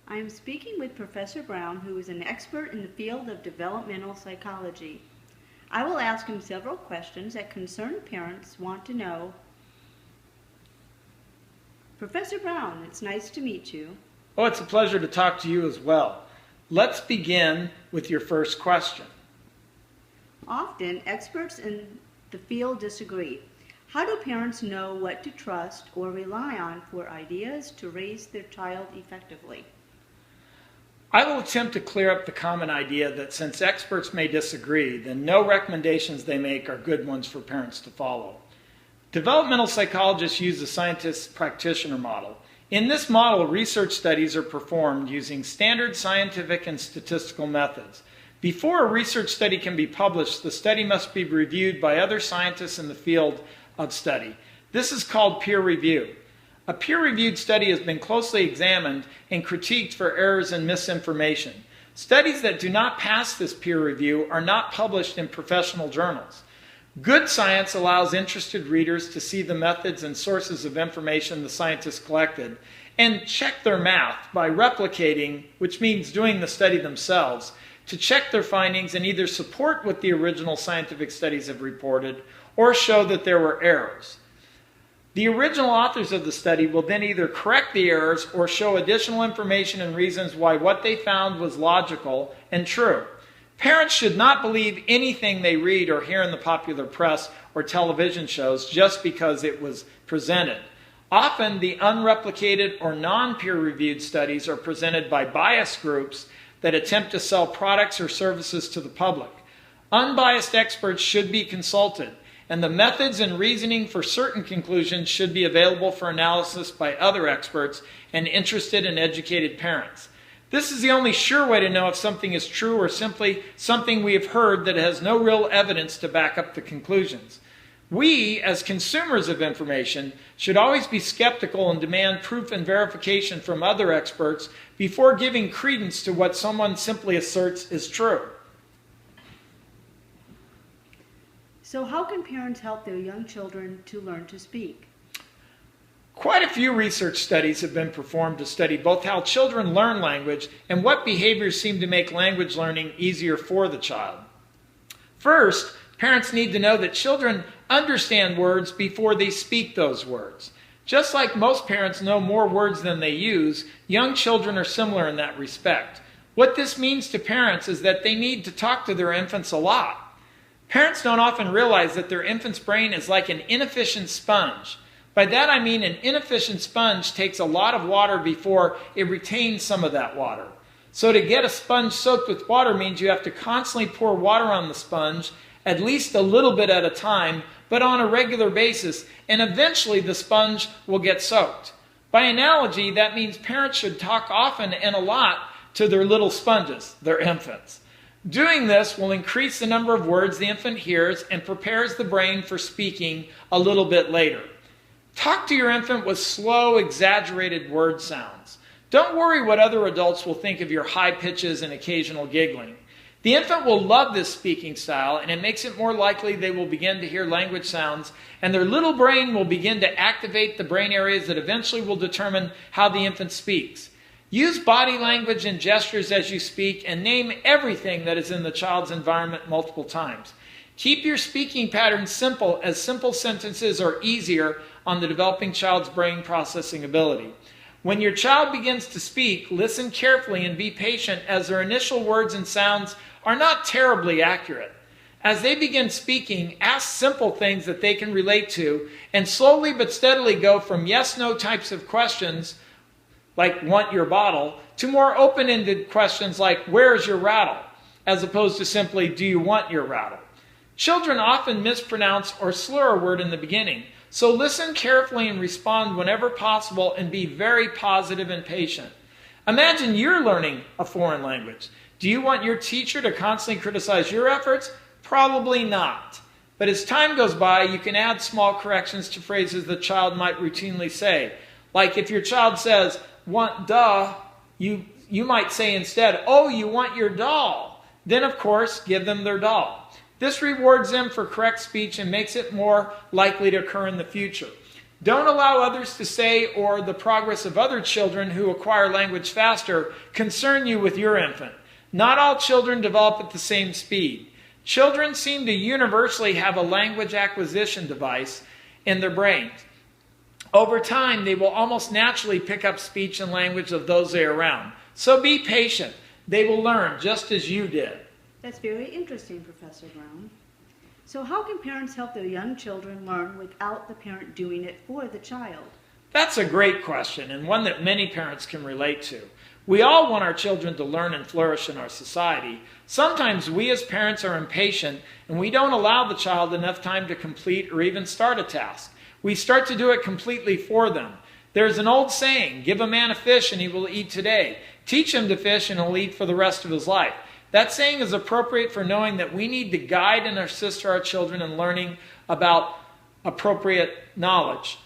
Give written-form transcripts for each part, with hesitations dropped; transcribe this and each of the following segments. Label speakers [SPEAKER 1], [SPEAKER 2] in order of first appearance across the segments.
[SPEAKER 1] I am speaking with Professor Brown, who is an expert in the field of developmental psychology. I will ask him several questions that concerned parents want to know. Professor Brown, it's nice to meet you.
[SPEAKER 2] Oh, it's a pleasure to talk to you as well. Let's begin with your first question.
[SPEAKER 1] Often, experts in the field disagree. How do parents know what to trust or rely on for ideas to raise their child effectively?
[SPEAKER 2] I will attempt to clear up the common idea that since experts may disagree, then no recommendations they make are good ones for parents to follow. Developmental psychologists use the scientist-practitioner model. In this model, research studies are performed using standard scientific and statistical methods. Before a research study can be published, the study must be reviewed by other scientists in the field of study. This is called peer review. A peer-reviewed study has been closely examined and critiqued for errors and misinformation. Studies that do not pass this peer review are not published in professional journals. Good science allows interested readers to see the methods and sources of information the scientists collected and check their math by replicating, which means doing the study themselves, to check their findings and either support what the original scientific studies have reported or show that there were errors. The original authors of the study will then either correct the errors or show additional information and reasons why what they found was logical and true. Parents should not believe anything they read or hear in the popular press or television shows just because it was presented. Often, the unreplicated or non-peer-reviewed studies are presented by biased groups that attempt to sell products or services to the public. Unbiased experts should be consulted, and the methods and reasoning for certain conclusions should be available for analysis by other experts and interested and educated parents. This is the only sure way to know if something is true or simply something we have heard that has no real evidence to back up the conclusions. We, as consumers of information, should always be skeptical and demand proof and verification from other experts before giving credence to what someone simply asserts is true.
[SPEAKER 1] So how can parents help their young children to learn to speak?
[SPEAKER 2] Quite a few research studies have been performed to study both how children learn language and what behaviors seem to make language learning easier for the child. First, parents need to know that children understand words before they speak those words. Just like most parents know more words than they use, young children are similar in that respect. What this means to parents is that they need to talk to their infants a lot. Parents don't often realize that their infant's brain is like an inefficient sponge. By that I mean an inefficient sponge takes a lot of water before it retains some of that water. So to get a sponge soaked with water means you have to constantly pour water on the sponge, at least a little bit at a time, but on a regular basis, and eventually the sponge will get soaked. By analogy, that means parents should talk often and a lot to their little sponges, their infants. Doing this will increase the number of words the infant hears and prepares the brain for speaking a little bit later. Talk to your infant with slow, exaggerated word sounds. Don't worry what other adults will think of your high pitches and occasional giggling. The infant will love this speaking style, and it makes it more likely they will begin to hear language sounds, and their little brain will begin to activate the brain areas that eventually will determine how the infant speaks. Use body language and gestures as you speak, and name everything that is in the child's environment multiple times. Keep your speaking patterns simple, as simple sentences are easier on the developing child's brain processing ability. When your child begins to speak, listen carefully and be patient, as their initial words and sounds are not terribly accurate. As they begin speaking, ask simple things that they can relate to, and slowly but steadily go from yes-no types of questions, like want your bottle, to more open-ended questions like where's your rattle, as opposed to simply do you want your rattle. Children often mispronounce or slur a word in the beginning, so listen carefully and respond whenever possible and be very positive and patient. Imagine you're learning a foreign language. Do you want your teacher to constantly criticize your efforts? Probably not. But as time goes by, you can add small corrections to phrases the child might routinely say. Like if your child says, want duh, you might say instead, oh, you want your doll. Then, of course, give them their doll. This rewards them for correct speech and makes it more likely to occur in the future. Don't allow others to say or the progress of other children who acquire language faster concern you with your infant. Not all children develop at the same speed. Children seem to universally have a language acquisition device in their brains. Over time, they will almost naturally pick up speech and language of those they are around. So be patient. They will learn just as you did.
[SPEAKER 1] That's very interesting, Professor Brown. So how can parents help their young children learn without the parent doing it for the child?
[SPEAKER 2] That's a great question, and one that many parents can relate to. We all want our children to learn and flourish in our society. Sometimes we as parents are impatient and we don't allow the child enough time to complete or even start a task. We start to do it completely for them. There's an old saying, give a man a fish and he will eat today. Teach him to fish and he'll eat for the rest of his life. That saying is appropriate for knowing that we need to guide and assist our children in learning about appropriate knowledge.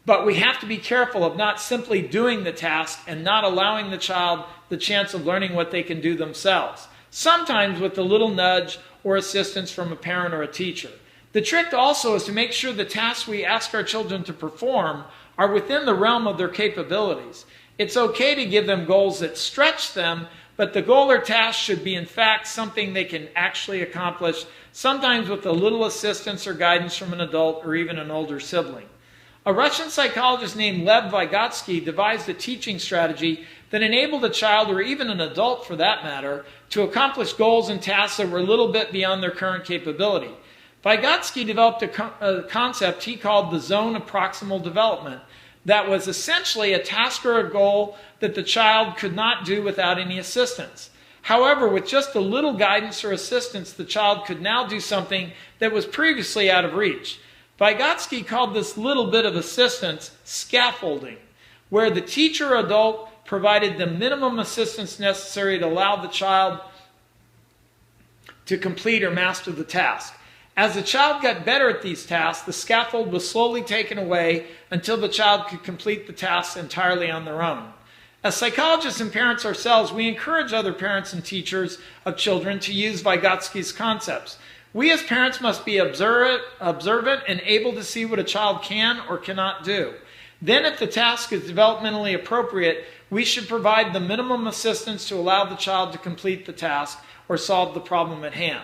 [SPEAKER 2] But we have to be careful of not simply doing the task and not allowing the child the chance of learning what they can do themselves. Sometimes with a little nudge or assistance from a parent or a teacher. The trick also is to make sure the tasks we ask our children to perform are within the realm of their capabilities. It's okay to give them goals that stretch them, but the goal or task should be in fact something they can actually accomplish, sometimes with a little assistance or guidance from an adult or even an older sibling. A Russian psychologist named Lev Vygotsky devised a teaching strategy that enabled a child, or even an adult for that matter, to accomplish goals and tasks that were a little bit beyond their current capability. Vygotsky developed a concept he called the zone of proximal development that was essentially a task or a goal that the child could not do without any assistance. However, with just a little guidance or assistance, the child could now do something that was previously out of reach. Vygotsky called this little bit of assistance scaffolding, where the teacher or adult provided the minimum assistance necessary to allow the child to complete or master the task. As the child got better at these tasks, the scaffold was slowly taken away until the child could complete the tasks entirely on their own. As psychologists and parents ourselves, we encourage other parents and teachers of children to use Vygotsky's concepts. We as parents must be observant and able to see what a child can or cannot do. Then if the task is developmentally appropriate, we should provide the minimum assistance to allow the child to complete the task or solve the problem at hand.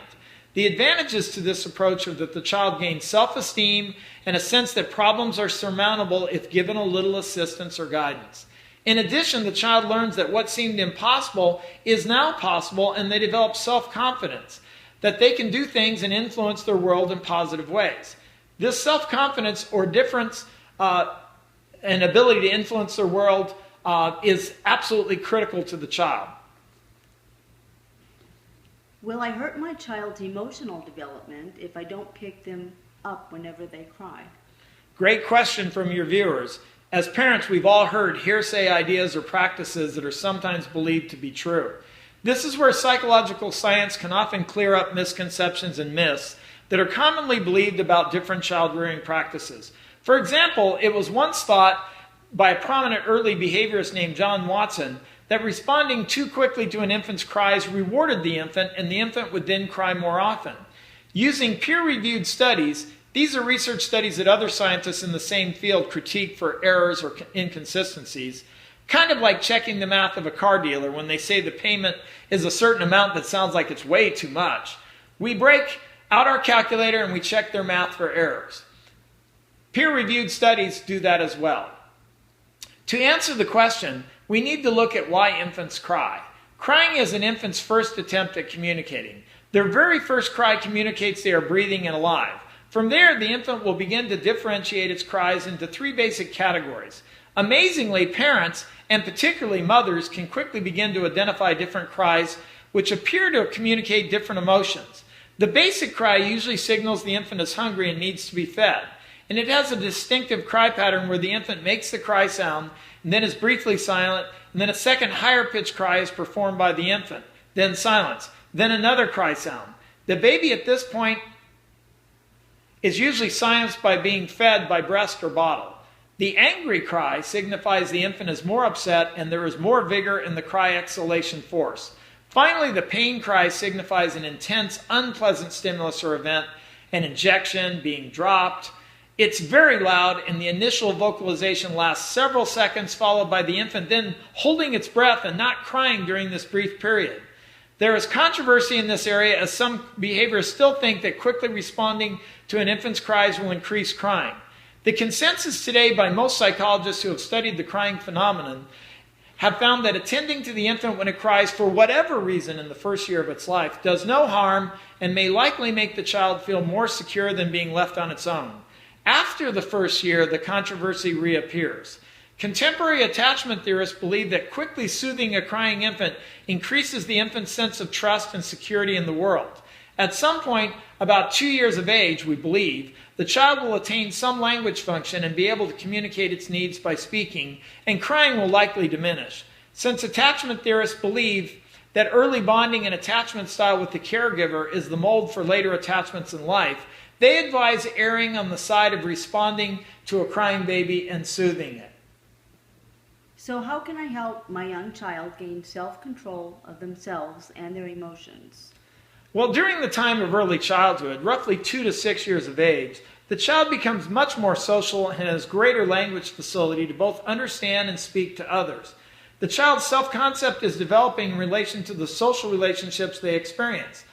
[SPEAKER 2] The advantages to this approach are that the child gains self-esteem and a sense that problems are surmountable if given a little assistance or guidance. In addition, the child learns that what seemed impossible is now possible, and they develop self-confidence, that they can do things and influence their world in positive ways. This self-confidence or difference and ability to influence their world is absolutely critical to the child.
[SPEAKER 1] Will I hurt my child's emotional development if I don't pick them up whenever they cry?
[SPEAKER 2] Great question from your viewers. As parents, we've all heard hearsay ideas or practices that are sometimes believed to be true. This is where psychological science can often clear up misconceptions and myths that are commonly believed about different child-rearing practices. For example, it was once thought by a prominent early behaviorist named John Watson that responding too quickly to an infant's cries rewarded the infant, and the infant would then cry more often. Using peer-reviewed studies, these are research studies that other scientists in the same field critique for errors or inconsistencies, kind of like checking the math of a car dealer when they say the payment is a certain amount that sounds like it's way too much. We break out our calculator and we check their math for errors. Peer-reviewed studies do that as well. To answer the question, we need to look at why infants cry. Crying is an infant's first attempt at communicating. Their very first cry communicates they are breathing and alive. From there, the infant will begin to differentiate its cries into three basic categories. Amazingly, parents, and particularly mothers, can quickly begin to identify different cries which appear to communicate different emotions. The basic cry usually signals the infant is hungry and needs to be fed. And it has a distinctive cry pattern where the infant makes the cry sound and then is briefly silent, and then a second higher pitched cry is performed by the infant, then silence, then another cry sound. The baby at this point is usually silenced by being fed by breast or bottle. The angry cry signifies the infant is more upset and there is more vigor in the cry exhalation force. Finally, the pain cry signifies an intense, unpleasant stimulus or event, an injection, being dropped. It's very loud, and the initial vocalization lasts several seconds, followed by the infant then holding its breath and not crying during this brief period. There is controversy in this area, as some behaviorists still think that quickly responding to an infant's cries will increase crying. The consensus today by most psychologists who have studied the crying phenomenon have found that attending to the infant when it cries for whatever reason in the first year of its life does no harm and may likely make the child feel more secure than being left on its own. After the first year, the controversy reappears. Contemporary attachment theorists believe that quickly soothing a crying infant increases the infant's sense of trust and security in the world. At some point, about 2 years of age, we believe, the child will attain some language function and be able to communicate its needs by speaking, and crying will likely diminish. Since attachment theorists believe that early bonding and attachment style with the caregiver is the mold for later attachments in life, they advise erring on the side of responding to a crying baby and soothing it.
[SPEAKER 1] So how can I help my young child gain self-control of themselves and their emotions?
[SPEAKER 2] Well, during the time of early childhood, roughly 2 to 6 years of age, the child becomes much more social and has greater language facility to both understand and speak to others. The child's self-concept is developing in relation to the social relationships they experience.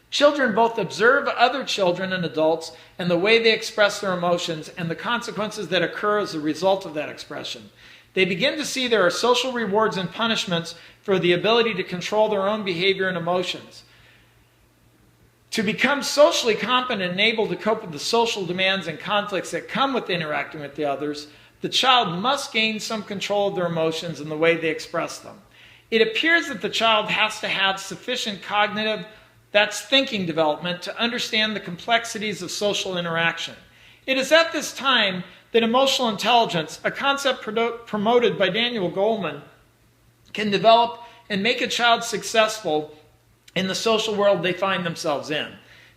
[SPEAKER 2] Children both observe other children and adults and the way they express their emotions and the consequences that occur as a result of that expression. They begin to see there are social rewards and punishments for the ability to control their own behavior and emotions. To become socially competent and able to cope with the social demands and conflicts that come with interacting with the others, the child must gain some control of their emotions and the way they express them. It appears that the child has to have sufficient cognitive, that's thinking development, to understand the complexities of social interaction. It is at this time that emotional intelligence, a concept promoted by Daniel Goleman, can develop and make a child successful in the social world they find themselves in.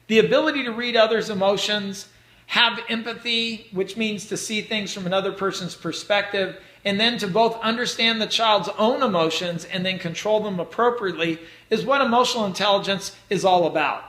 [SPEAKER 2] The ability to read others' emotions, have empathy, which means to see things from another person's perspective, and then to both understand the child's own emotions and then control them appropriately, is what emotional intelligence is all about.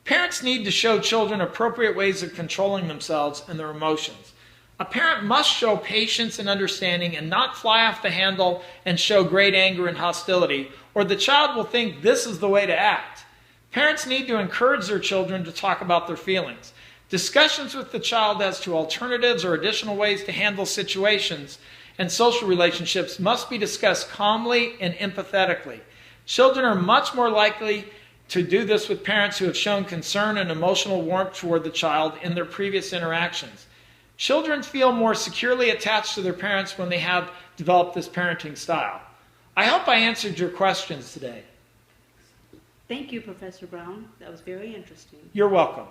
[SPEAKER 2] Parents need to show children appropriate ways of controlling themselves and their emotions. A parent must show patience and understanding and not fly off the handle and show great anger and hostility, or the child will think this is the way to act. Parents need to encourage their children to talk about their feelings. Discussions with the child as to alternatives or additional ways to handle situations and social relationships must be discussed calmly and empathetically. Children are much more likely to do this with parents who have shown concern and emotional warmth toward the child in their previous interactions. Children feel more securely attached to their parents when they have developed this parenting style. I hope I answered your questions today.
[SPEAKER 1] Thank you, Professor Brown. That was very interesting.
[SPEAKER 2] You're welcome.